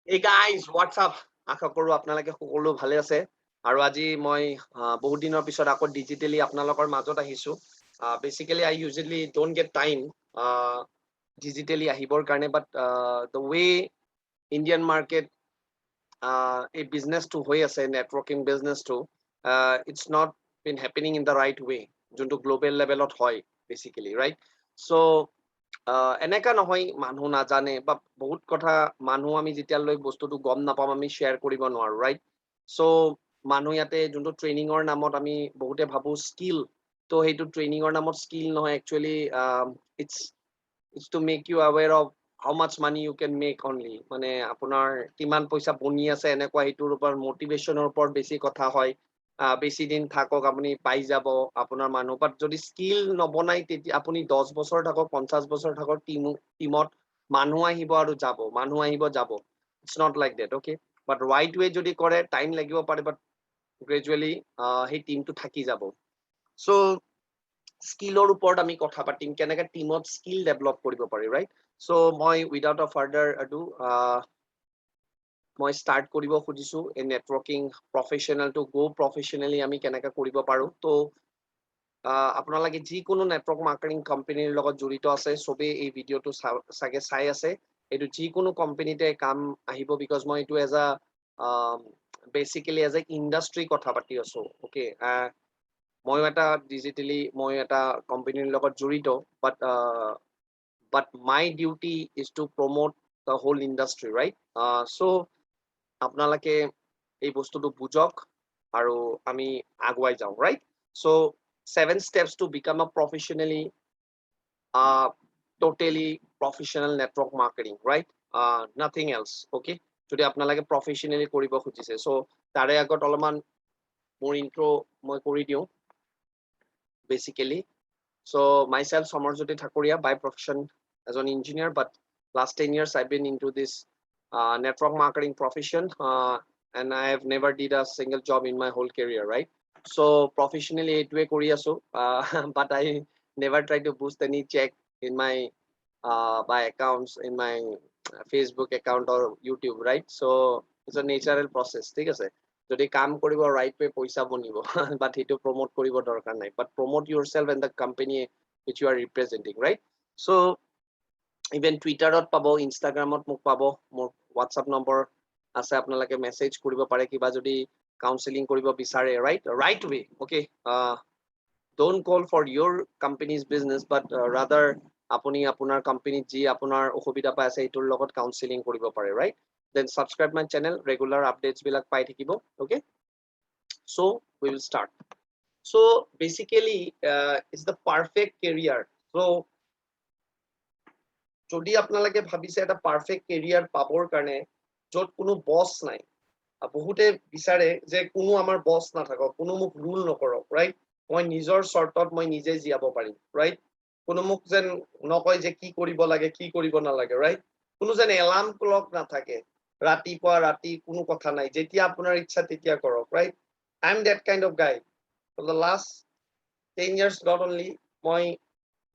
Hey guys, what's up? আশা কৰো আপোনালোকে সকলো ভালে আছে আৰু আজি মই বহুত দিনৰ পিছত আকৌ ডিজিটেলি আপোনালোকৰ মাজত আহিছো basically I usually don't get time digitally আহিবৰ কাৰণে but the way Indian market a business to হৈ আছে networking business to it's not been happening in the right way যোনটো global levelত হয় basically right so এনেকা নহয় মানুহ নাজানে বা বহুত কথা মানুহ আমি যেতিয়ালৈ বস্তুটো গম নাপাম আমি শ্বেয়াৰ কৰিব নোৱাৰো ৰাইট সো মানুহ ইয়াতে যোনটো ট্ৰেইনিঙৰ নামত আমি বহুতে ভাবো স্কিল তো সেইটো ট্ৰেইনিঙৰ নামত স্কিল নহয় actually it's it's to make you aware of how much money you can make only মানে আপোনাৰ কিমান পইচা বনি আছে এনেকুৱা সেইটোৰ ওপৰত মটিভেশ্যনৰ ওপৰত বেছি কথা হয় বেছি দিন থাকক আপুনি পাই যাব আপোনাৰ মানুহ বাট যদি স্কিল নবনাই তেতিয়া আপুনি 10 বছৰ থাকক 50 বছৰ থাকক টিমত মানুহ আহিব আৰু যাব মানুহ আহিব যাব it's not like that okay but right way যদি কৰে টাইম লাগিব পাৰে বাট গ্ৰেজুৱেলি সেই টিমটো থাকি যাব সো স্কিলৰ ওপৰত আমি কথা পাতিম কেনেকৈ টিমত স্কিল ডেভেলপ কৰিব পাৰি ৰাইট সো মই উইদাউট আ ফাৰ্দাৰ আডু মই ষ্টাৰ্ট কৰিব খুজিছো এই networking professional to go professionally আমি কেনেকৈ কৰিব পাৰো তো আপোনালোকে যিকোনো নেটৱৰ্ক মাৰ্কেটিং কোম্পানীৰ লগত জড়িত আছে সবে এই ভিডিঅ'টো চাগে চাই আছে এইটো যিকোনো কোম্পানীতে কাম আহিব বিকজ মই এইটো as a basically as a industry কথা পাতি আছো ওকে মই এটা ডিজিটেলি মই এটা কোম্পানীৰ লগত জড়িত but my duty is to promote the whole industry right so আপোনালোকে এই বস্তুটো বুজক আৰু আমি আগুৱাই যাওঁ right so 7 steps to become a professionally totally professional network marketing right nothing else okay যদি আপোনালোকে professionally কৰিব খুজিছে সো তাৰে আগত অলপমান মোৰ ইন্ট্ৰো মই কৰি দিওঁ basically so myself Samarjyoti Thakuria by profession as an engineer but last 10 years I've been into this network marketing profession and I have never did a single job in my whole career right so professionally এইটোৱে কৰি আছো but I never try to boost any check in my by accounts in my Facebook account or YouTube right so it's a natural process ঠিক আছে যদি কাম কৰিব right way পইচা বনিব but সেইটো promote কৰিব দৰকাৰ নাই but promote yourself and the company which you are representing right so even Twitterত পাব Instagramত মোক পাব মোৰ WhatsApp number আছে আপোনালোকে মেসেজ কৰিব পাৰে কিবা যদি কাউন্সেলিং কৰিব বিচাৰে right way okay don't call for your company's business but rather আপুনি আপোনাৰ কোম্পানী যি আপোনাৰ অসুবিধা পাই আছে এইটোৰ লগত কাউন্সেলিং কৰিব পাৰে right then subscribe my channel regular updates বিলাক পাই থাকিব okay so we will start so basically it's the perfect career so যদি আপোনালোকে ভাবিছে এটা পারফেক্ট কেৰিয়াৰ পাবৰ কাৰণে যত কোনো বস নাই বহুতে বিচাৰে যে কোনো আমাৰ বস নাথাকক কোনো মোক ৰুল নকৰক ৰাইট মই নিজৰ শৰ্টত মই নিজে জিয়াব পাৰিম ৰাইট কোনো মোক যেন নকয় যে কি কৰিব লাগে কি কৰিব নালাগে ৰাইট কোনো যেন এলাৰ্ম ক্লক নাথাকে ৰাতিপুৱা ৰাতি কোনো কথা নাই যেতিয়া আপোনাৰ ইচ্ছা তেতিয়া কৰক right I am that kind of guy for the last 10 years not only মই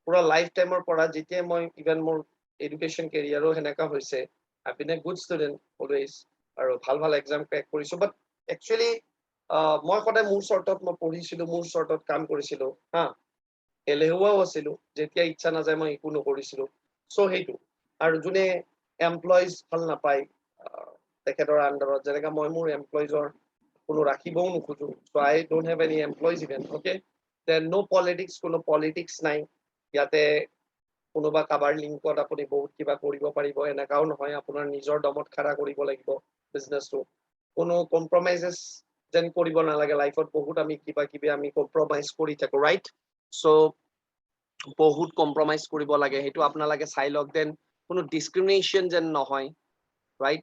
পুৰা লাইফ টাইমৰ পৰা যেতিয়া মই ইভেন মোৰ এডুকেশ্যন কেৰিয়াৰো হেনেকা হৈছে I've been a good student always আৰু ভাল ভাল এক্সাম ক্ৰেক কৰিছো বাট একচুয়ালি মই সদায় মোৰ শৰ্টত মই পঢ়িছিলো মোৰ শৰ্টত কাম কৰিছিলো হা এলেহুৱাও আছিলো যেতিয়া ইচ্ছা নাযায় মই একো নকৰিছিলো সো সেইটো আৰু যোনে এমপ্লয়িজ ভাল নাপায় তেখেতৰ আন্ডাৰত যেনেকা মই মোৰ এমপ্লয়িজৰ কোনো ৰাখিবও নোখোজো so I don't have any employees even okay then no politics কোনো পলিটিক্স নাই ইয়াতে কোনোবা কাবাৰ লিংকত আপুনি বহুত কিবা কৰিব পাৰিব এনেকাও নহয় আপোনাৰ নিজৰ দমত খাৰা কৰিব লাগিব বিজনেছটো কোনো কম্প্ৰমাইজেস যেন কৰিব নালাগে লাইফত বহুত আমি কিবা কিবি আমি কম্প্ৰমাইজ কৰি থাকো ৰাইট সো বহুত কম্প্ৰমাইজ কৰিব লাগে সেইটো আপোনালোকে চাই লওক দেন কোনো ডিসক্ৰিমিনেশন যেন নহয় ৰাইট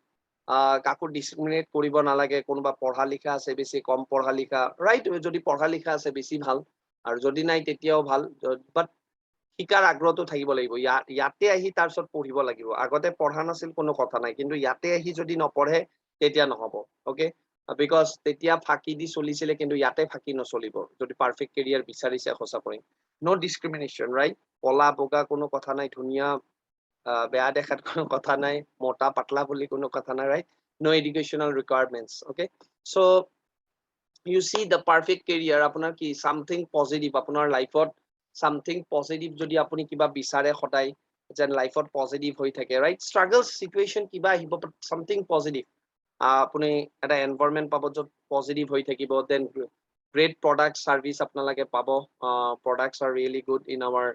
কাকো ডিসক্ৰিমিনেট কৰিব নালাগে কোনোবা পঢ়া লিখা আছে বেছি কম পঢ়া লিখা ৰাইট যদি পঢ়া লিখা আছে বেছি ভাল আৰু যদি নাই তেতিয়াও ভাল বাট শিকাৰ আগ্ৰহটো থাকিব লাগিব ইয়াতে আহি তাৰ পিছত পঢ়িব লাগিব আগতে পঢ়া নাছিল কোনো কথা নাই কিন্তু ইয়াতে আহি যদি নপঢ়ে তেতিয়া নহব ওকে বিকজ তেতিয়া ফাঁকি দি চলিছিলে কিন্তু ইয়াতে ফাঁকি নচলিব যদি পারফেক্ট কেৰিয়াৰ বিচাৰিছে সঁচাকৈ নো ডিসক্ৰিমিনেশন ৰাইট কলা বগা কোনো কথা নাই ধুনীয়া বেয়া দেখাত কোনো কথা নাই, মোটা পাতলা বুলি কোনো কথা নাই, right? No educational requirements, okay? So you see the perfect career আপোনাৰ কি something positive আপোনাৰ লাইফত something positive যদি আপুনি কিবা বিচাৰে সদায় যেন লাইফত পজিটিভ হৈ থাকে, right? Struggles situation কিবা আহিব but something positive আপুনি এটা এনভাইৰনমেন্ট পাব য'ত পজিটিভ হৈ থাকিব, দেন great product service আপোনালোকে পাব, products are really good in our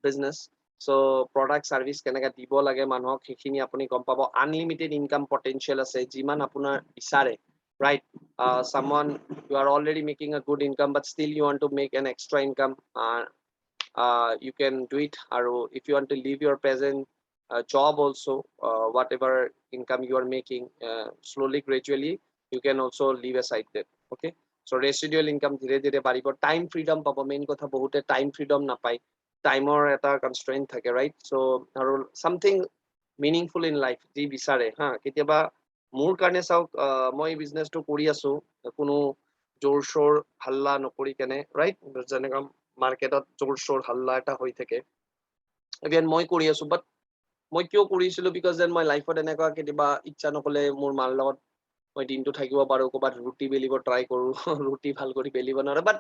business. So product service কেনেকৈ দিব লাগে মানুহক সেইখিনি আপুনি গম পাব, আনলিমিটেড ইনকাম পটেনচিয়েল আছে যিমান আপোনাৰ বিচাৰে, right? Someone you are already making a good income but still you want to make an extra income, you can do it. Or if you want to leave your present job also, whatever income you are making, slowly gradually you can also leave aside that, okay? So residual income dhire dhire baribo, time freedom pabo, main kotha bahute time freedom napai, timer eta constraint thake, right? So aru something meaningful in life ji bisare ha ketiaba মোৰ কাৰণে চাওক মই বিজনেছটো কৰি আছো কোনো জোৰ চোৰ হাল্লা নকৰি কেনে, ৰাইট? যেনেকা মাৰ্কেটত জোৰ চোৰ হাল্লা এটা হৈ থাকে, ইভেন মই কৰি আছো, বাট মই কিয় কৰিছিলো বিকজ দেন মই লাইফত এনেকুৱা কেতিয়াবা ইচ্ছা নকলে মোৰ মাৰ লগত মই দিনটো থাকিব পাৰো, ক'ৰবাত ৰুটি বেলিব ট্ৰাই কৰো ৰুটি ভাল কৰি বেলিব নোৱাৰে, but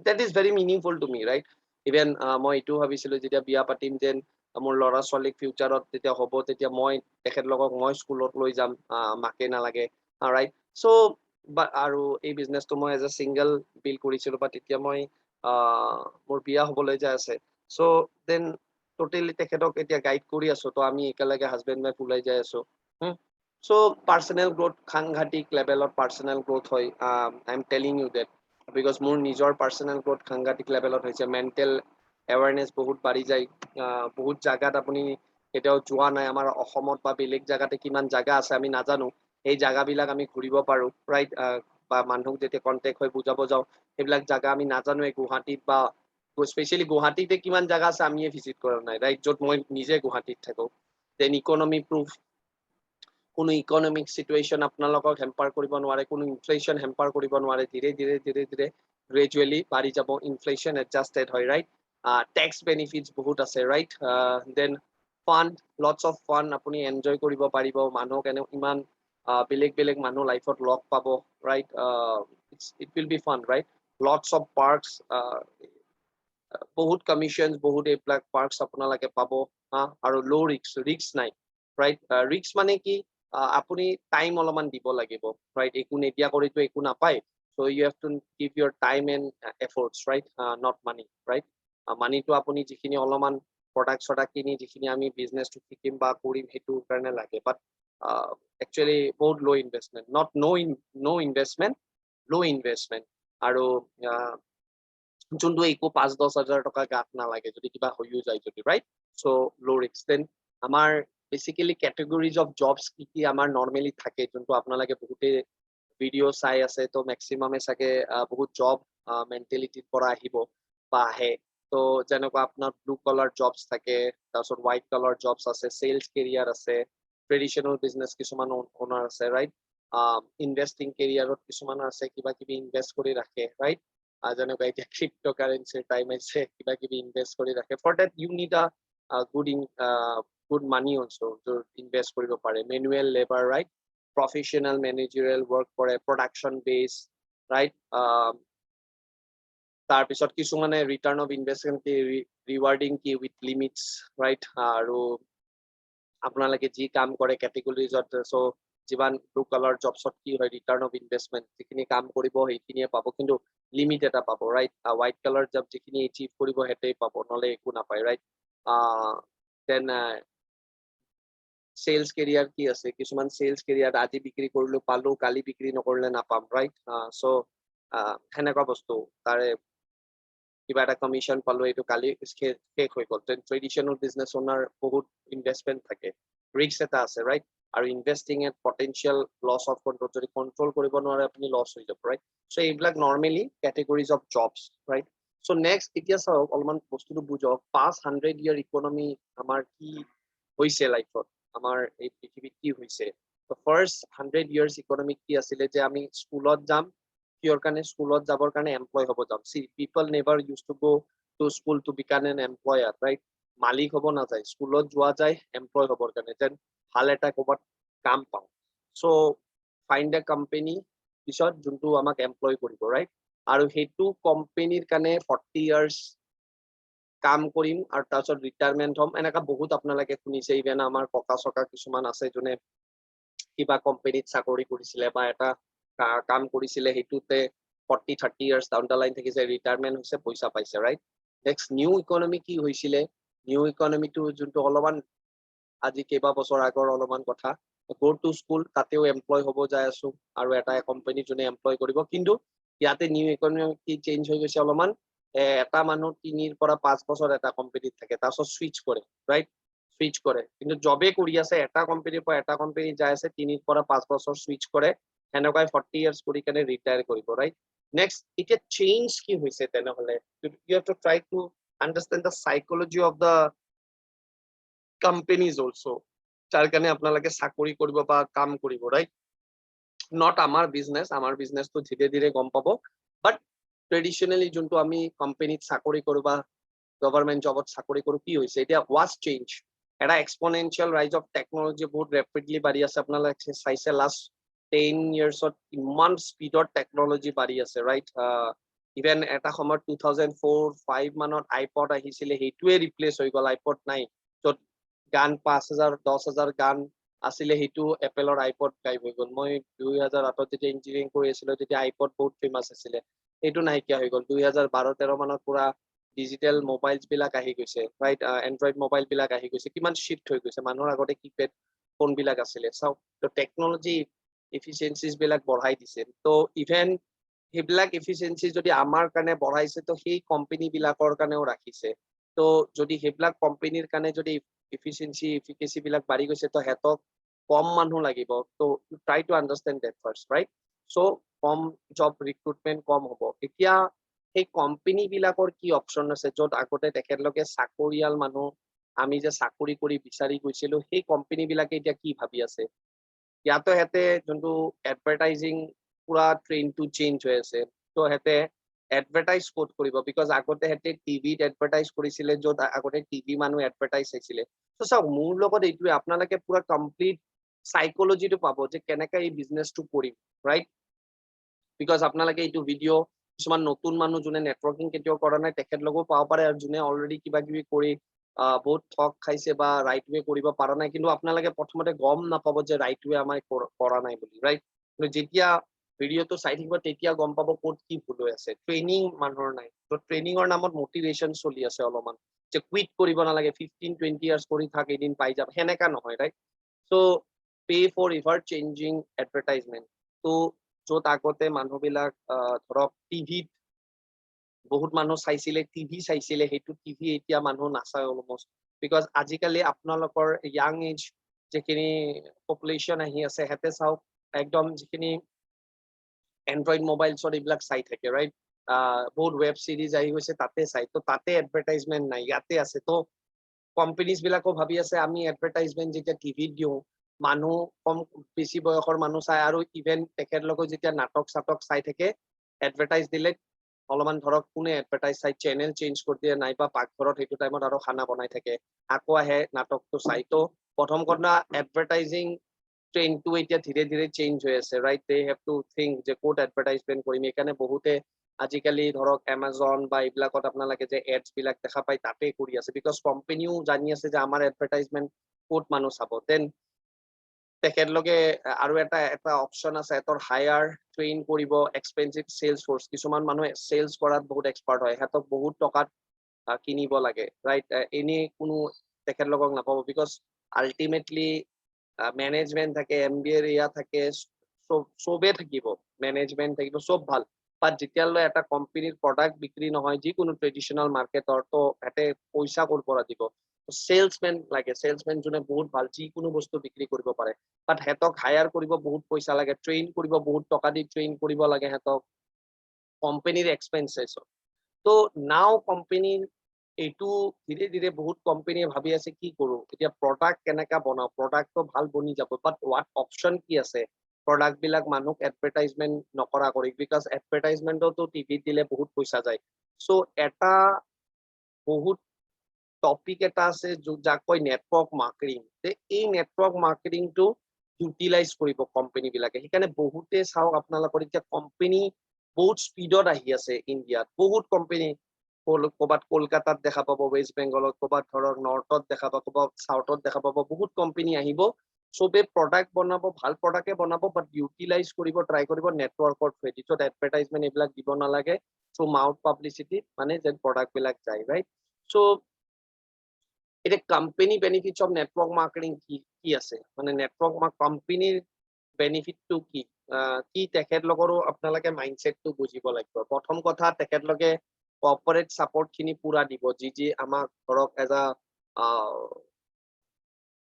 that is very meaningful to me, right? Even মই এইটো ভাবিছিলো যেতিয়া বিয়া পাতিম যেন মোৰ ল'ৰা ছোৱালীক ফিউচাৰত যেতিয়া হ'ব তেতিয়া মই তেখেতলোকক মই স্কুলত লৈ যাম, মাকে নালাগে, ৰাইট? চ' আৰু এই বিজনেছটো মই এজ এ ছিংগল বিল্ড কৰিছিলো, বা তেতিয়া মই মোৰ বিয়া হ'বলৈ যাই আছে, চ' দেন টোটেলি তেখেতক এতিয়া গাইড কৰি আছো, তো আমি একেলগে হাজবেণ্ড ৱাইফ ওলাই যাই আছো। চ' পাৰ্চনেল গ্ৰোথ সাংঘাতিক লেভেলত পাৰ্চনেল গ্ৰোথ হয়, I am telling you that, because মোৰ নিজৰ পাৰ্চনেল গ্ৰোথ সাংঘাতিক লেভেলত হৈছে, মেণ্টেল এৱাৰনেছ বহুত বাঢ়ি যায়, বহুত জাগাত আপুনি কেতিয়াও যোৱা নাই, আমাৰ অসমত বা বেলেগ জাগাতে কিমান জাগা আছে আমি নাজানো, সেই জাগাবিলাক আমি ঘূৰিব পাৰো, ৰাইট? বা মানুহক যেতিয়া কণ্টেক্ট হৈ বুজাব যাওঁ সেইবিলাক জাগা আমি নাজানোৱে, গুৱাহাটীত বা স্পেচিয়েলি গুৱাহাটীতে কিমান জাগা আছে আমিয়ে ভিজিট কৰা নাই, ৰাইট? য'ত মই নিজে গুৱাহাটীত থাকো। দেন ইকনমি প্ৰুফ, কোনো ইকনমিক চিটুৱেশ্যন আপোনালোকক হেম্পাৰ কৰিব নোৱাৰে, কোনো ইনফ্লেশ্যন হেম্পাৰ কৰিব নোৱাৰে, ধীৰে ধীৰে ধীৰে ধীৰে গ্ৰেজুৱেলি বাঢ়ি যাব, ইনফ্লেশ্যন এডজাষ্টেড হয়, ৰাইট? টেক্স বেনিফিটছ বহুত আছে, right? Then fun, lots of fun, আপুনি এনজয় কৰিব পাৰিব, মানুহক এনে ইমান বেলেগ বেলেগ মানুহ লাইফত লগ পাব, right? It will be fun, right? Lots of parks, বহুত কমিশ্যন, বহুত এইবিলাক পাৰ্কছ আপোনালোকে পাব, আৰু ল' ৰিক্স নাই, ৰাইট? ৰিক্স মানে কি, আপুনি টাইম অলপমান দিব লাগিব, ৰাইট? একো নিদিয়া কৰিতো একো নাপায়, so' you have to give your time and efforts, right? Not money, right? মানিটো আপুনি যিখিনি অলপমান প্ৰডাক্ট চডাক্ট কিনি যিখিনি আমি বিজনেছটো শিকিম বা কৰিম সেইটোৰ কাৰণে লাগে, বাট একচুৱেলি বহুত ল' ইনভেষ্টমেণ্ট, নট ন' ইনভেষ্টমেণ্ট, ল' ইনভেষ্টমেণ্ট, আৰু যোনটো একো 5-10 হাজাৰ টকা গাত নালাগে যদি কিবা হৈও যায় যদি, ৰাইট? চ' ল' ৰিস্ক। দেন আমাৰ বেচিকেলি কেটেগৰিজ অফ জবছ কি কি আমাৰ নৰ্মেলি থাকে, যোনটো আপোনালোকে বহুতে ভিডিঅ' চাই আছে, তো মেক্সিমামে চাগে বহুত জব মেণ্টেলিটিৰ পৰা আহিব বা আহে, তো যেনেকুৱা আপোনাৰ ব্লু কালাৰ জবছ থাকে, তাৰপিছত হোৱাইট কালাৰ জবছ আছে, চেলছ কেৰিয়াৰ আছে, ট্ৰেডিশ্যনেল বিজনেছ কিছুমান অনাৰ আছে, ৰাইট? ইনভেষ্টিং কেৰিয়াৰত কিছুমান আছে, কিবা কিবি ইনভেষ্ট কৰি ৰাখে, ৰাইট? যেনেকুৱা এতিয়া ক্ৰিপ্ট' কাৰেঞ্চিৰ টাইম আহিছে, কিবা কিবি ইনভেষ্ট কৰি ৰাখে, for that you need good money also' য'ত ইনভেষ্ট কৰিব পাৰে, manual labour, right? Professional managerial work কৰে, প্ৰডাকশ্যন বেছ, ৰাইট? তাৰপিছত কিছুমানে ৰিটাৰ্ণ অফ ইনভেষ্টমেণ্ট কি, ৰিৱাৰ্ডিং কি উইথ লিমিটছ, ৰাইট? আৰু আপোনালোকে যি কাম কৰে কেটেগৰিজত, চ' যিমান ব্লু কালাৰ জবছত কি হয়, ৰিটাৰ্ণ অফ ইনভেষ্টমেণ্ট যিখিনি কাম কৰিব সেইখিনিয়ে পাব, কিন্তু লিমিট এটা পাব, ৰাইট? হোৱাইট কালাৰ জব যিখিনি এচিভ কৰিব সেইটোৱে পাব, নহ'লে একো নাপায়, ৰাইট? দেন চেলছ কেৰিয়াৰ কি আছে, কিছুমান চেলছ কেৰিয়াৰ আজি বিক্ৰী কৰিলো পালো, কালি বিক্ৰী নকৰিলে নাপাম, ৰাইট? চ' সেনেকুৱা বস্তু, তাৰে কিবা এটা কমিশ্যন পালো, এইটো কালি শেষ হৈ গ'ল। ট্ৰেডিশ্যনেল বিজনেছ অনাৰ বহুত ইনভেষ্টমেণ্ট থাকে, ৰিস্ক এটা আছে, ৰাইট? আৰু investing at potential loss of control, যদি কণ্ট্ৰল কৰিব নোৱাৰে আপুনি লছ হৈ যাব, ৰাইট? চ' এইবিলাক normally categories of jobs, right? So' next এতিয়া চাওক, অলপমান বস্তুটো বুজক, পাষ্ট 100 year ইকনমি আমাৰ কি হৈছে লাইফত, আমাৰ এই পৃথিৱীত কি হৈছে। ফাৰ্ষ্ট 100 years ইকনমিক কি আছিলে, যে আমি স্কুলত যাম, কিহৰ কাৰণে স্কুলত যাবৰ কাৰণে এমপ্লয় হ'ব যাম। These people never use to go to school to become an employer, right? মালিক হ'ব নাযায়, স্কুলত যোৱা যায় এমপ্লয় হ'বৰ কাৰণে, যেন ভাল এটা ক'ৰবাত কাম পাওঁ। চ' ফাইণ্ড এ কোম্পানী পিছত যোনটো আমাক এমপ্লয় কৰিব, ৰাইট? আৰু সেইটো কোম্পানীৰ কাৰণে 40 ইয়াৰ্ছ কাম কৰিম আৰু তাৰপিছত ৰিটায়াৰমেণ্ট হ'ম। এনেকা বহুত আপোনালোকে শুনিছে, ইভেন আমাৰ ককা চকা কিছুমান আছে যোনে কিবা কোম্পানীত চাকৰি কৰিছিলে বা এটা কাম কৰিছিলে, সেইটোতে 40-30 ইয়াৰ্ছ ডাউন দ্য লাইন থাকিছে, ৰিটায়াৰমেণ্ট হৈছে, পইচা পাইছে, ৰাইট? নেক্সট নিউ ইকনমি কি হৈছিলে, নিউ ইকনমিটো যোনটো অলপমান আজি কেইবা বছৰ আগৰ অলপমান কথা, গো টু স্কুল, তাতেও এমপ্লয় হ'ব যাই আছো আৰু এটা কোম্পানী যোনে এমপ্লয় কৰিব। কিন্তু ইয়াতে নিউ ইকনমি কি চেঞ্জ হৈ গৈছে অলপমান, এটা মানুহ 3 পৰা 5 বছৰ এটা কোম্পানীত থাকে, তাৰপিছত সুইচ কৰে, ৰাইট? সুইচ কৰে, কিন্তু জবে কৰি আছে, এটা কোম্পানীৰ পৰা এটা কোম্পানী যাই আছে, 3 পৰা 5 বছৰ সুইচ কৰে, সেনেকুৱাই 40 ইয়াৰ্ছ কৰি কেনে ৰিটায়াৰ কৰিব, ৰাইট? নেক্সট এতিয়া চেঞ্জ কি হৈছে তেনেহ'লে? You have to try to understand the psychology of the companies also, যাৰ কাৰণে আপোনালোকে চাকৰি কৰিব বা কাম কৰিব, ৰাইট? নট আমাৰ বিজনেছটো ধীৰে ধীৰে গম পাব, বাট ট্ৰেডিশ্যনেলি যোনটো আমি কোম্পানীত চাকৰি কৰোঁ বা গভৰ্ণমেণ্ট জবত চাকৰি কৰোঁ, কি হৈছে এতিয়া? ৱাজ চেঞ্জ, এটা এক্সপনেনচিয়েল ৰাইজ অফ টেকনলজি বহুত ৰেপিডলি বাঢ়ি আছে। আপোনালোকে চাইছে লাষ্ট 10 ইয়াৰ্ছত ইমান স্পীডত টেকনলজি বাঢ়ি আছে, ৰাইট? ইভেন এটা সময়ত 2004-5 মানত আইপড আহিছিলে, সেইটোৱে ৰিপ্লেচ হৈ গ'ল, আইপড নাই। য'ত গান 5,000-10,000 গান আছিলে, সেইটো এপেলৰ আইপড গাইব হৈ গ'ল। মই 2008 যেতিয়া ইঞ্জিনিয়াৰিং কৰি আছিলো, তেতিয়া আইপড বহুত ফেমাছ আছিলে, সেইটো নাইকিয়া হৈ গ'ল। 2012-13 মানত পুৰা ডিজিটেল মোবাইলছ বিলাক আহি গৈছে, ৰাইট? এনড্ৰইড মোবাইল বিলাক আহি গৈছে, কিমান শিফ্ট হৈ গৈছে। মানুহৰ আগতে কিপেড ফোন বিলাক আছিলে। চাওক, টেকনলজি এফিচিয়েঞ্চিজ বিলাক বঢ়াই দিছে। ত' ইভেন সেইবিলাক এফিচিয়েঞ্চি যদি আমাৰ কাৰণে বঢ়াইছে, তো সেই কোম্পানী বিলাকৰ কাৰণেও ৰাখিছে। তো যদি সেইবিলাক কোম্পানীৰ কাৰণে যদি এফিচিয়েঞ্চি বিলাক বাঢ়ি গৈছে, তো সিহঁতক কম মানুহ লাগিব। তো try to understand that first, right? So' কম জব ৰিক্ৰুটমেণ্ট কম হ'ব। এতিয়া সেই কোম্পানী বিলাকৰ কি অপশ্যন আছে, য'ত আগতে তেখেতলোকে চাকৰিয়াল মানুহ আমি যে চাকৰি কৰি বিচাৰি গৈছিলো, সেই কোম্পানী বিলাকে এতিয়া কি ভাবি আছে? ইয়াতো সিহঁতে যোনটো এডভাৰটাইজিং পুৰা ট্ৰেইনটো চেঞ্জ হৈ আছে, তো সিহঁতে এডভাৰটাইজ ক'ত কৰিব? বিকজ আগতে সিহঁতে টিভিত এডভাৰটাইজ কৰিছিলে, য'ত আগতে টিভি মানুহ এডভাৰটাইজ চাইছিলে। তো চাওক, মোৰ লগত এইটোৱে, আপোনালোকে পুৰা কমপ্লিট সাইকোলজিটো পাব যে কেনেকে এই বিজনেছটো কৰিম, ৰাইট? বিকজ আপোনালোকে এইটো ভিডিঅ' কিছুমান নতুন মানুহ যোনে নেটৱৰ্কিং কেতিয়াও কৰা নাই, তেখেতলোকেও পাব পাৰে, আৰু যোনে অলৰেডি কিবা কিবি কৰি বহুত ঠগ খাইছে বা ৰাইট ৱে কৰিব পৰা নাই, কিন্তু আপোনালোকে প্ৰথমতে গম নাপাব যে ৰাইট ৱে আমাৰ কৰা নাই বুলি, ৰাইট? কিন্তু যেতিয়া ভিডিঅ'টো চাই থাকিব, তেতিয়া গম পাব ক'ত কি ভুল হৈ আছে। ট্ৰেইনিং মানুহৰ নাই, তো ট্ৰেইনিঙৰ নামত মটিভেশ্যন চলি আছে অলপমান, যে কুইট কৰিব নালাগে, 15-20 ইয়াৰ্ছ কৰি থাক, এদিন পাই যাব, সেনেকা নহয়, right? So' pay for ever changing advertisement. তো য'ত আগতে মানুহবিলাক ধৰক টিভিত বহুত মানুহ চাইছিলে, টিভি চাইছিলে, সেইটো টিভি এতিয়া মানুহ নাচায় অলমষ্ট, বিকজ আজিকালি আপোনালোকৰ য়াং এজ যিখিনি পপুলেশ্যন আহি আছে, সিহঁতে চাওক একদম যিখিনি এনড্ৰইড মোবাইলছত এইবিলাক চাই থাকে, ৰাইট? বহুত ৱেব চিৰিজ আহি গৈছে, তাতে চাই। তো তাতে এডভাৰটাইজমেণ্ট নাই, ইয়াতে আছে। তো কোম্পানীজ বিলাকো ভাবি আছে, আমি এডভাৰটাইজমেণ্ট যেতিয়া টিভিত দিওঁ, মানুহ কম বেছি বয়সৰ মানুহ চাই, আৰু ইভেন তেখেতলোকে যেতিয়া নাটক চাটক চাই থাকে, এডভাৰটাইজ দিলে অলপমান ধৰক কোনে এডভাৰটাইজ চাই, চেনেল চেঞ্জ কৰি দিয়ে, নাইবা পাকঘৰত সেইটো টাইমত আৰু খানা বনাই থাকে, আকৌ আহে নাটকটো চাই। তো প্ৰথম কথা, এডভাৰটাইজিং ট্ৰেইনটো এতিয়া ধীৰে ধীৰে চেঞ্জ হৈ আছে, right? They have to think যে ক'ত এডভাৰটাইজমেণ্ট কৰিম। সেইকাৰণে বহুতে আজিকালি ধৰক এমাজন বা এইবিলাকত আপোনালোকে যে এডছ বিলাক দেখা পায়, তাতে কৰি আছে, বিকজ কোম্পানীও জানি আছে যে আমাৰ এডভাৰটাইজমেণ্ট ক'ত মানুহ চাব। দেন তেখেতলোকে আৰু এটা অপশ্যন আছে, এটাৰ হায়াৰ ট্ৰেইন কৰিব এক্সপেঞ্চিভ চেলছ ফ'ৰ্চ। কিছুমান মানুহে চেলছ কৰাত বহুত এক্সপাৰ্ট হয়, সিহঁতক বহুত টকাত কিনিব লাগে, ৰাইট? এনেই কোনো তেখেতলোকক নাপাব, বিকজ আল্টিমেটলি মেনেজমেণ্ট থাকে, MBA এৰিয়া থাকে, চবেই থাকিব, মেনেজমেণ্ট থাকিব, চব ভাল। বাট যেতিয়ালৈ এটা কোম্পানীৰ প্ৰডাক্ট বিক্ৰী নহয়, যিকোনো ট্ৰেডিশ্যনেল মাৰ্কেটৰ, তো সিহঁতে পইচা ক'ৰ পৰা দিব? চেলছমেন লাগে, চেলছমেন যোনে বহুত ভাল, যিকোনো বস্তু বিক্ৰী কৰিব পাৰে। বাট সিহঁতক হায়াৰ কৰিব বহুত পইচা লাগে, ট্ৰেইন কৰিব বহুত টকা দি ট্ৰেইন কৰিব লাগে সিহঁতক, কোম্পানীৰ এক্সপেন্সেছ। তো নাও কোম্পানীৰ এইটো ধীৰে ধীৰে বহুত কোম্পানীয়ে ভাবি আছে কি কৰোঁ, এতিয়া প্ৰডাক্ট কেনেকা বনাওঁ, প্ৰডাক্টটো ভাল বনি যাব, বাট হোৱাট অপশ্যন কি আছে প্ৰডাক্ট বিলাক মানুহক এডভাৰটাইজমেণ্ট নকৰা কৰি? বিকজ এডভাৰটাইজমেণ্টতো টিভিত দিলে বহুত পইচা যায়। চ' এটা বহুত টপিক এটা আছে যাক কয় নেটৱৰ্ক মাৰ্কেটিং এই নেটৱৰ্ক মাৰ্কেটিংটো ইউটিলাইজ কৰিব কোম্পানী বিলাকে সেইকাৰণে বহুতে চাওক আপোনালোকৰ এতিয়া কোম্পানী বহুত স্পীডত আহি আছে ইণ্ডিয়াত বহুত কোম্পানী ক'ৰবাত কলকাতাত দেখা পাব ৱেষ্ট বেংগলত ক'ৰবাত ধৰক নৰ্থত দেখা পাব ক'ৰবাত চাউথত দেখা পাব বহুত কোম্পানী আহিব চবে প্ৰডাক্ট বনাব ভাল প্ৰডাক্টে বনাব বাট ইউটিলাইজ কৰিব ট্ৰাই কৰিব নেটৱৰ্কৰ থ্ৰুদি য'ত এডভাৰটাইজমেণ্ট এইবিলাক দিব নালাগে চ' মাউথ পাব্লিচিটি মানে যেন প্ৰডাক্ট বিলাক যায় ৰাইট চ' এতিয়া company benefits of network marketing কি আছে মানে নেটৱৰ্ক কোম্পানীৰ বেনিফিটটো কি তেখেতলোকৰো আপোনালোকে মাইণ্ডছেটটো বুজিব লাগিব প্ৰথম কথা তেখেতলোকে কৰ্পৰেট ছাপৰ্ট খিনি পুৰা দিব যি আমাক ধৰক এজ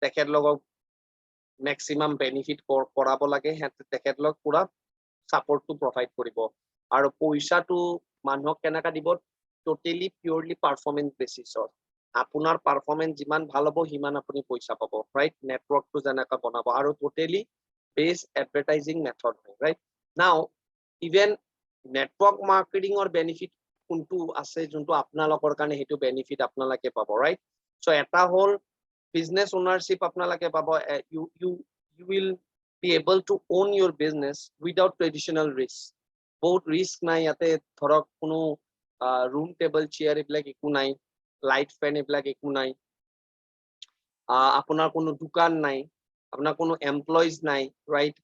তেখেতলোকক মেক্সিমাম বেনিফিট কৰাব লাগে তেখেতলোক পুৰা ছাপৰ্টটো প্ৰভাইড কৰিব আৰু পইচাটো মানুহক কেনেকা দিব টোটেলি পিয়ৰলি পাৰফৰ্মেন্স বেচিছত আপোনাৰ পাৰফৰ্মেন্স যিমান ভাল হ'ব সিমান আপুনি পইচা পাব ৰাইট নেটৱৰ্কটো যেনেকা বনাব আৰু টোটেলি বেষ্ট এডভাৰটাইজিং মেথড হয় ৰাইট নাও ইভেন নেটৱৰ্ক মাৰ্কেটিঙৰ বেনিফিট কোনটো আছে যোনটো আপোনালোকৰ কাৰণে সেইটো বেনিফিট আপোনালোকে পাব ৰাইট চ' এটা হ'ল বিজনেছ ওনাৰশ্বিপ আপোনালোকে পাব you will be able to own your business without traditional risk বহুত ৰিস্ক নাই ইয়াতে ধৰক কোনো ৰুম টেবল চেয়াৰ এইবিলাক একো নাই লাইট ফেন এইবিলাক একো নাই আপোনাৰ কোনো দোকান নাই আপোনাৰ কোনো এমপ্লয়িজ নাই ৰাইট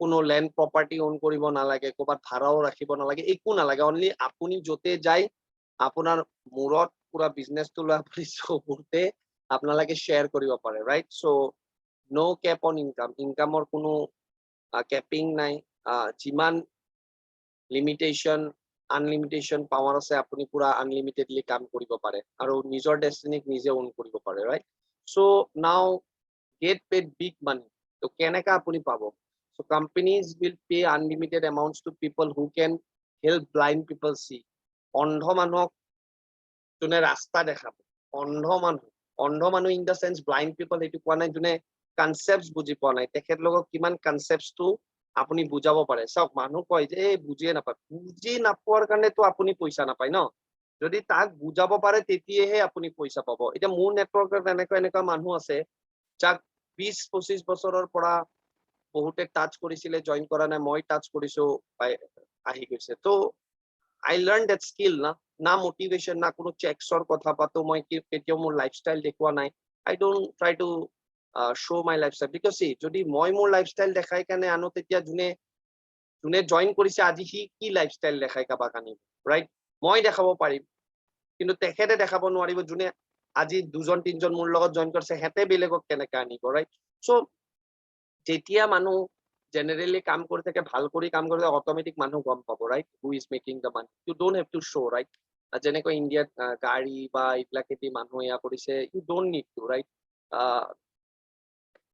কোনো লেণ্ড প্ৰপাৰ্টি অন কৰিব নালাগে ক'ৰবাত ভাড়াও ৰাখিব নালাগে একো নালাগে অনলি আপুনি য'তে যায় আপোনাৰ মূৰত পুৰা বিজনেছটো লোৱা বহুতে আপোনালোকে শ্বেয়াৰ কৰিব পাৰে right so' no' cap on ইনকামৰ কোনো কেপিং নাই যিমান লিমিটেশ্যন আনলিমিটেশ্যন পাৱাৰ আছে আপুনি পুৰা আনলিমিটেডলি কাম কৰিব পাৰে আৰু নিজৰ ডেষ্টিনিক নিজে অন কৰিব পাৰে right so' now get paid big money ত' কেনেকা আপুনি পাব So companies will pay unlimited amounts to people who can help blind people see. অন্ধ মানুহক যোনে ৰাস্তা দেখাব অন্ধ মানুহ ইন দ্য চেন্স ব্লাইণ্ড পিপল সেইটো কোৱা নাই যোনে কনচেপ্ট বুজি পোৱা নাই তেখেতলোকক কিমান কনচেপ্টটো আপুনি বুজাব পাৰে চাওক মানুহ কয় যে বুজিয়ে নাপায় বুজি নাপোৱাৰ কাৰণেতো আপুনি পইচা নাপায় ন যদি তাক বুজাব পাৰে তেতিয়াহে আপুনি পইচা পাব এতিয়া মোৰ নেটৱৰ্কত এনেকুৱা মানুহ আছে যাক 20-25 বছৰৰ পৰা বহুতে টাচ কৰিছিলে জইন কৰা নাই মই টাচ কৰিছো আহি গৈছে তো আই লাৰ্ণ ডেট স্কিল না মটিভেশ্যন না কোনো চেকছৰ কথা পাতো মই কেতিয়াও মোৰ লাইফষ্টাইল দেখুওৱা নাই I don't try to show' my lifestyle because যদি মই মোৰ লাইফষ্টাইল দেখাই কাৰণে আনো তেতিয়া যোনে জইন কৰিছে আজি সি কি লাইফষ্টাইল দেখাই কাবাক আনিব ৰাইট মই দেখাব পাৰিম কিন্তু তেখেতে দেখাব নোৱাৰিব যোনে আজি 2-3জন মোৰ লগত জইন কৰিছে হেতে বেলেগক কেনেকে আনিব ৰাইট চ' যেতিয়া মানুহ জেনেৰেলি কাম কৰি থাকে ভাল কৰি কাম কৰি অট'মেটিক মানুহ গম পাব right who is making the money you don't have to show' right যেনেকৈ ইণ্ডিয়াত গাড়ী বা এইবিলাকেদি মানুহ এয়া কৰিছে you don't need to right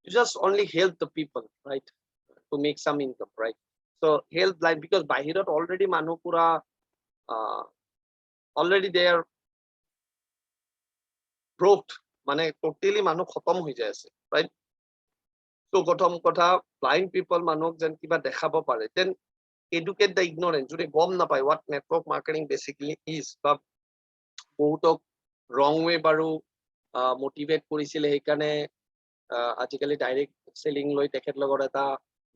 you just only help the people right to make some income right so help like because bahirot already manu pura already they are broke মানে totally manu khatam hoi jay ase right so prothom kotha blind people manuk jen kiba dekhabo pare then educate the ignorant jodi gom na pai what network marketing basically is ba bohutok wrong way baru motivate korisile hekane আজিকালি direct selling লৈ তেখেতলোকৰ এটা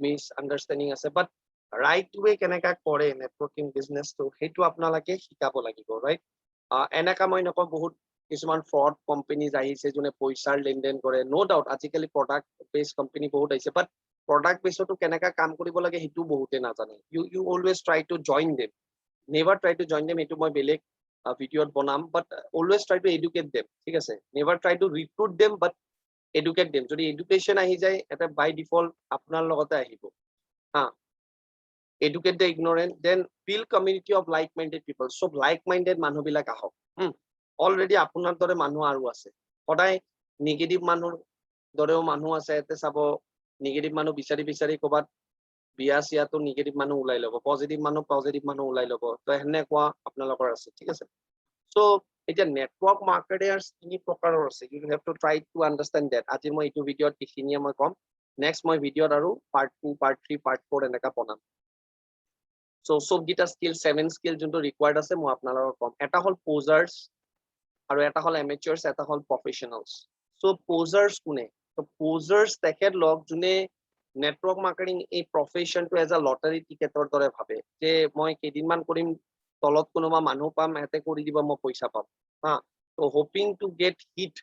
miss understanding আছে বাট right ৱে কেনেকা কৰে networking বিজনেছটো সেইটো আপোনালোকে শিকাব লাগিব ৰাইট এনেকা মই নকওঁ বহুত কিছুমান ফ্ৰড কোম্পানীজ আহিছে যোনে পইচাৰ লেনদেন কৰে ন' ডাউট আজিকালি প্ৰডাক্ট বেছ কোম্পানী বহুত আহিছে বাট প্ৰডাক্ট বেছতো কেনেকা কাম কৰিব লাগে সেইটো বহুতে নাজানে you always try to join them never try to join them এইটো মই বেলেগ ভিডিঅ'ত বনাম but always try to educate them ঠিক আছে never try to recruit them but educate them যদি এডুকেশ্যন আহি যায় এটা বাই ডিফল্ট আপোনাৰ লগতে আহিব হা educate the ignorant then build community of like minded people চব লাইক মাইণ্ডেড মানুহবিলাক আহক অলৰেডি আপোনাৰ দৰে মানুহ আৰু আছে সদায় নিগেটিভ মানুহৰ দৰেও মানুহ আছে ইয়াতে চাব নিগেটিভ মানুহ বিচাৰি ক'ৰবাত বিয়া চিয়াটো নিগেটিভ মানুহ ওলাই ল'ব পজিটিভ মানুহ ওলাই ল'ব তো সেনেকুৱা আপোনালোকৰ আছে ঠিক আছে চ' এতিয়া নেটৱৰ্ক মাৰ্কেটাৰ্ছ 3 প্ৰকাৰৰ আছে you have to try to understand that আজি মই এইটো ভিডিঅ'ত এইখিনিয়ে মই ক'ম নেক্সট মই ভিডিঅ'ত আৰু পাৰ্ট 2 পাৰ্ট 3 পাৰ্ট 4 এনেকা বনাম চ' চবকেইটা স্কিল 7 স্কিল যোনটো ৰিকুৱাৰ্ড আছে মই আপোনালোকক ক'ম এটা হ'ল প'জাৰ্ছ আৰু এটা হল এমেচাৰ্ছ এটা হল প্ৰফেচনেলছ সো প'জাৰ্ছ কোনে তো প'জাৰ্ছ তেখেত লগ যোনে নেটৱৰ্ক মাৰ্কেটিং এই প্ৰফেশ্যনটো এজ আ লটাৰী টিকেটৰ দৰে ভাবে যে মই কেইদিনমান কৰিম তলত কোনোবা মানুহ পাম এতে কৰি দিব মই পইচা পাম হা তো hoping to get hit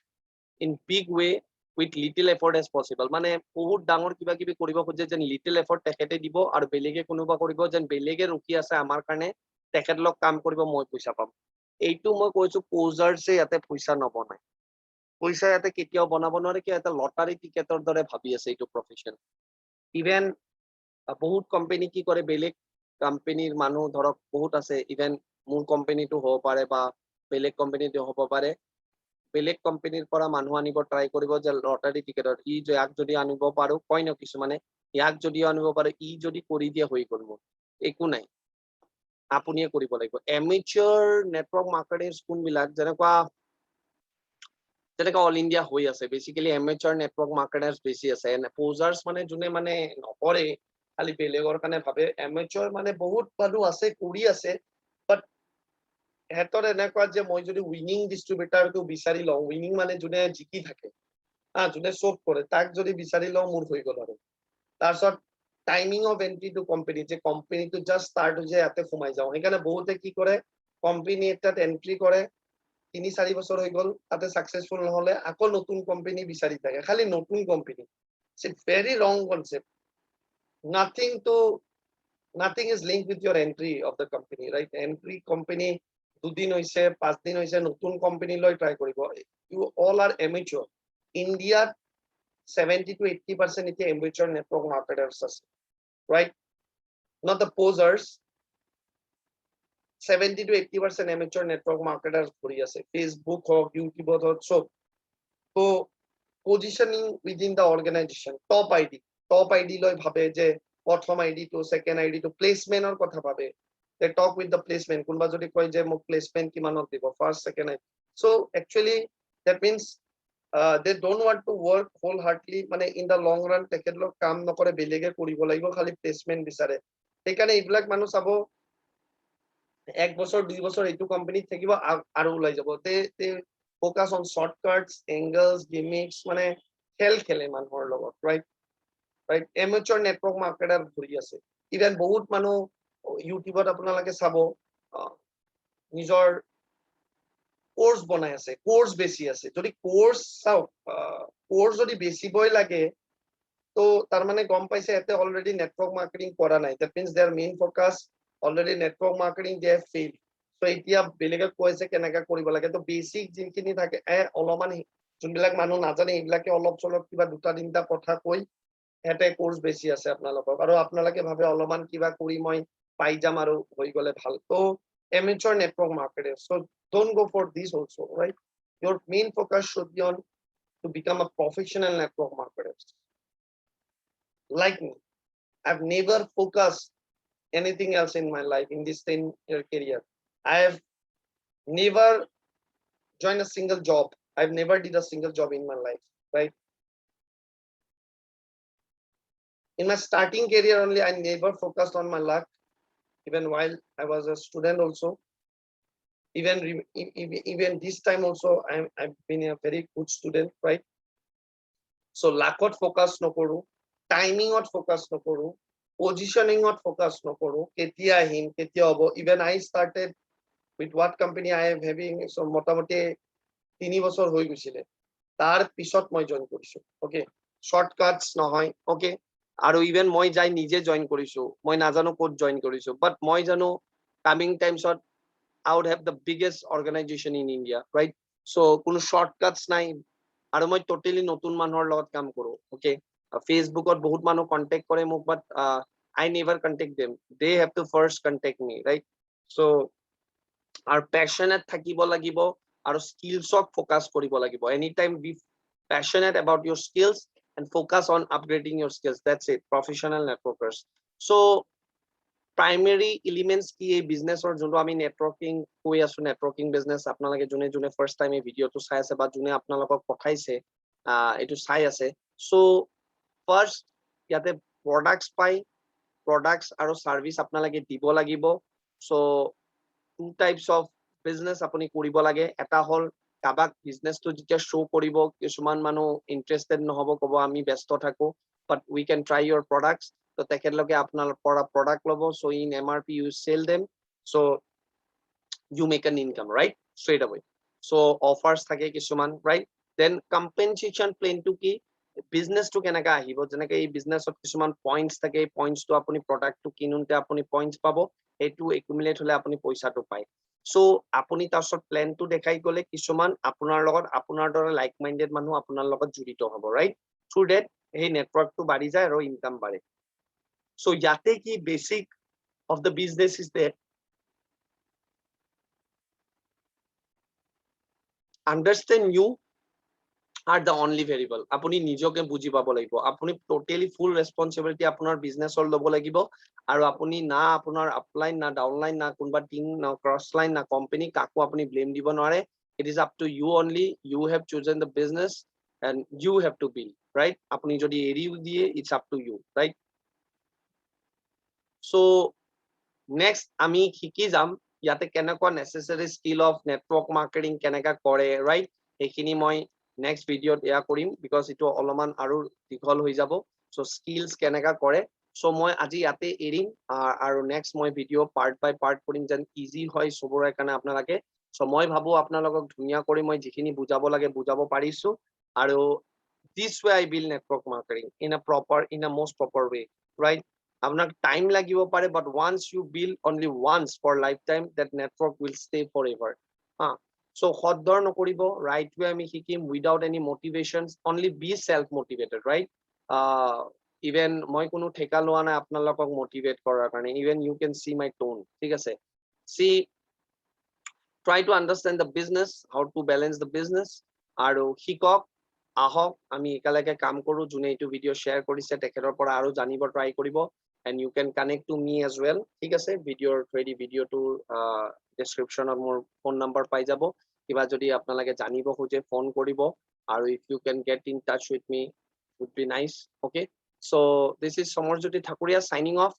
in big way with little effort as possible মানে বহুত ডাঙৰ কিবা কিবি কৰিব খোজে যেন লিটিল এফৰ্ট তেখেতে দিব আৰু বেলেগে কোনোবা কৰিব যেন বেলেগে ৰখি আছে আমাৰ কাৰণে তেখেতলোক কাম কৰিব মই পইচা পাম এইটো মই কৈছো প'জাৰ্ছে ইয়াতে পইচা নবনায় পইচা ইয়াতে কেতিয়াও বনাব নোৱাৰে কিয় এটা লটাৰী টিকেটৰ দৰে ভাবি আছে এইটো প্ৰফেশ্যন ইভেন বহুত কোম্পানী কি কৰে বেলেগ কোম্পানীৰ মানুহ ধৰক বহুত আছে ইভেন মোৰ কোম্পানীটো হ'ব পাৰে বা বেলেগ কোম্পানীটো হ'ব পাৰে বেলেগ কোম্পানীৰ পৰা মানুহ আনিব ট্ৰাই কৰিব যে লটাৰী টিকেটৰ ইয়াক যদি আনিব পাৰো কয় ন কিছুমানে ইয়াক যদি আনিব পাৰো যদি কৰি দিয়ে হৈ গ'ল মোৰ একো নাই আপুনিয়ে কৰিব লাগিব এমেচাৰ নেটৱৰ্ক মাৰ্কেটিং কোনবিলাক যেনেকুৱা অল ইণ্ডিয়া হৈ আছে বেচিকেলি এমেচাৰ নেটৱৰ্ক মাৰ্কেটাৰ্ছ বেছি আছে প'জাৰ্ছ মানে যোনে মানে নকৰে খালি বেলেগৰ কাৰণে ভাবে এমেচাৰ মানে বহুত মানুহ আছে কৰি আছে বাট হেতৰ এনেকুৱা যে মই যদি উইনিং ডিষ্ট্ৰিবিউটাৰটো বিচাৰি লওঁ উইনিং মানে যোনে জিকি থাকে যোনে চব কৰে তাক যদি বিচাৰি লওঁ মোৰ হৈ গ'ল আৰু তাৰপিছত timing of entry to company যে কোম্পানীটো জাষ্ট ষ্টাৰ্ট হৈছে ইয়াতে সোমাই যাওঁ সেইকাৰণে বহুতে কি কৰে কোম্পানী এটাত এন্ট্ৰি কৰে 3-4 বছৰ হৈ গ'ল তাতে সাকসেসফুল নহলে আকৌ নতুন কোম্পানী বিচাৰি থাকে খালি নতুন company it's very wrong concept nothing is linked with your entry of the company right entry company 2 দিন হৈছে 5 দিন হৈছে নতুন কোম্পানী লৈ ট্রাই কৰিব you all are amateur India 70 to 80% এতিয়া amateur network marketers আছে right not the posers 70 to 80% amateur network marketers ঘুরি আছে Facebook হোক YouTube হোক সব তো positioning within the organization top ID লয় ভাবে যে প্রথম আইডি তো সেকেন্ড আইডি তো প্লেসমেন্টৰ কথা ভাবে they talk with the placement কোনবা যদি কয় যে মোক প্লেসমেন্ট কিমানত দিব first second ID so actually that means they don't want to work wholeheartedly মানে in the long run তেখেতলোক কাম নকৰে বেলেগে কৰিব লাগিব খালি প্লেসমেন্ট বিচাৰে সেইকাৰণে এইবিলাক মানুহ চাব 1 বছৰ 2 বছৰ এইটো কোম্পানীত থাকিব আৰু ওলাই যাব তে ফোকাস অন শৰ্টকাটস এঙ্গেলস গিমিক্স মানে খেলে মানুহৰ লগত ৰাইট এমেচাৰ নেটৱৰ্ক মাৰ্কেটাৰ ঘুৰি আছে ইভেন বহুত মানুহ ইউটিউবত আপোনালোকে চাব নিজৰ কোর্স বনাই আছে কোর্স বেছি আছে যদি কোর্স চাও কোর্স যদি বেছিবই লাগে তো তার মানে গম পাইছে এতে অলরেডি নেটৱৰ্ক মাৰ্কেটিং কৰা নাই that means their main focus already network marketing they have fail so এতিয়া বেলেগে কৈছে কেনেকা কৰিব লাগে তো বেসিক যিখিনি থাকে অলপমান যোনবিলাক মানুহ নাজানে এইবিলাকে অলপ চলপ কিবা দুটা তিনটা কথা কৈ হেতে কোর্স বেছি আছে আপোনালোকক আৰু আপোনালোকে ভাবে অলপমান কিবা কৰি মই পাই যাম আৰু হৈ গলে ভাল তো amateur network marketer so don't go for this also right your main focus should be on to become a professional network marketer like me I've never focused anything else in my life in this 10-year career I have never joined a single job I've never did a single job in my life right in my starting career only I never focused on my luck even while I was a student also even this time also I've been a very good student right so luckot focus নকৰো timingত focus নকৰো positioningত focus নকৰো কেতিয়া আহিম কেতিয়া হ'ব even I started with what company I am having so মোটামুটি 3 বছৰ হৈ গৈছিলে তাৰ পিছত মই জয়েন কৰিছো ওকে শৰ্টকাটস নহয় ওকে আৰু ইভেন মই যাই নিজে জয়েন কৰিছো মই নাজানো ক'ত জয়েন কৰিছো বাট মই জানো coming টাইমছত I would have the biggest organization in India right so কোনো শর্টকাটস নাই আৰু মই টোটালি নতুন মানুহৰ লগত কাম কৰো ওকে ফেসবুকত বহুত মানুহ কন্টাক্ট কৰে মোক বাট I never contact them they have to first contact me right so our passionate থাকিব লাগিব আৰু স্কিলছক ফোকাস কৰিব লাগিব anytime be passionate about your skills and focus on upgrading your skills that's it professional networkers so primary elements কি এই বিজনেছৰ যোনটো আমি নেটৱৰ্কিং কৈ আছো নেটৱৰ্কিং বিজনেছ আপোনালোকে যোনে যোনে ফাৰ্স্ট টাইম এই ভিডিওটো চাই আছে বা যোনে আপোনালোকক পঠাইছে এটো চাই আছে সো ফাৰ্স্ট ইয়াতে প্ৰডাক্টস পাই প্ৰডাক্টস আৰু সাৰ্ভিস আপোনালোকে দিব লাগিব so two types of business আপুনি কৰিব লাগে এটা হল কাবাক বিজনেসটো যেতিয়া শো কৰিব কিছুমান মানুহ ইন্টারেস্টেড নহব কব আমি ব্যস্ত থাকো but we can try your products তো তেখেতলোকে আপোনাৰ পৰা product লব so in MRP you sell them so you make an income right straight away so offers থাকে কিছুমান right then compensation plan to কি business to কেনেকা আহিব যেনেকৈ এই বিজনেসত কিছুমান পইণ্টস থাকে পইণ্টস তো আপুনি প্ৰডাক্টটো কিনুনতে আপুনি পইণ্টস পাব এটো একুমুলেট হলে আপুনি পইচাটো পায় সো আপুনি তাৰছত প্ল্যানটো দেখাই গলে কিছুমান আপোনাৰ লগত আপোনাৰ দৰে লাইক মাইন্ডেড মানুহ আপোনাৰ লগত জড়িত হ'ব ৰাইট থ্ৰু দ্যাট এই নেটৱৰ্কটো বাঢ়ি যায় আৰু ইনকাম বাঢ়ে সো ইয়াতে কি basic of the business is that understand you are the only variable আপুনি নিজকে বুজি পাব লাগিব আপুনি টোটালি ফুল ৰেসপন্সিবিলিটি আপোনাৰ বিজনেছৰ ল'ব লাগিব আৰু আপুনি না আপোনাৰ আপলাইন না ডাউনলাইন না কোনবা টিম না ক্ৰস লাইন না কোম্পানী কাকো আপুনি ব্লেম দিব নোৱাৰে it is up to you only you have chosen the business and you have to build right আপুনি যদি এৰি দিয়ে it's up to you right so next আমি শিকি যাম ইয়াতে কেনেকুৱা নেসেসাৰি স্কিল অফ নেটৱৰ্ক মাৰ্কেটিং কেনেকা কৰে ৰাইট এইখিনি মই নেক্সট ভিডিঅ'ত এয়া কৰিম বিকজ ইটো অলপমান আৰু দীঘল হৈ যাব সো স্কিলছ কেনেকা কৰে সো মই আজি ইয়াতে এৰিম আৰু নেক্সট মই ভিডিঅ' পাৰ্ট বাই পাৰ্ট কৰিম যেন ইজি হয় সবৰে কাৰণে আপোনালোকে সো মই ভাবো আপোনালোকক ধুনীয়া কৰি মই যিখিনি বুজাব লাগে বুজাব পাৰিছো আৰু this way I build network marketing in a most proper way right আপনার টাইম লাগিব পারে but once you build only once for lifetime that network will stay forever so সদৰ নকৰিব right way আমি শিকিম without any motivations only be self motivated right even মই কোনো ঠেকা লোৱা নাই আপোনালোকক মোটিভেট কৰাৰ কাৰণে even you can see my tone ঠিক আছে see try to understand the business how to balance the business আৰু শিকক আহক আমি একালৈকে কাম কৰো যোনে এইটো ভিডিঅ' শ্বেয়াৰ কৰিছে তেখেতৰ পৰা আৰু জানিব ট্ৰাই কৰিব and you can connect to me as well ঠিক আছে ভিডিঅ'ৰ থ্ৰেডি ভিডিঅ'টো ডেসক্ৰিপচনত মোৰ ফোন নাম্বাৰ পাই যাব কিবা যদি আপোনালোকে জানিব খোজে ফোন কৰিব আৰু if you can get in touch with me would be nice okay so this is Samarjyoti Thakuria signing off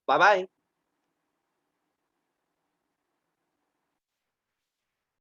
bye bye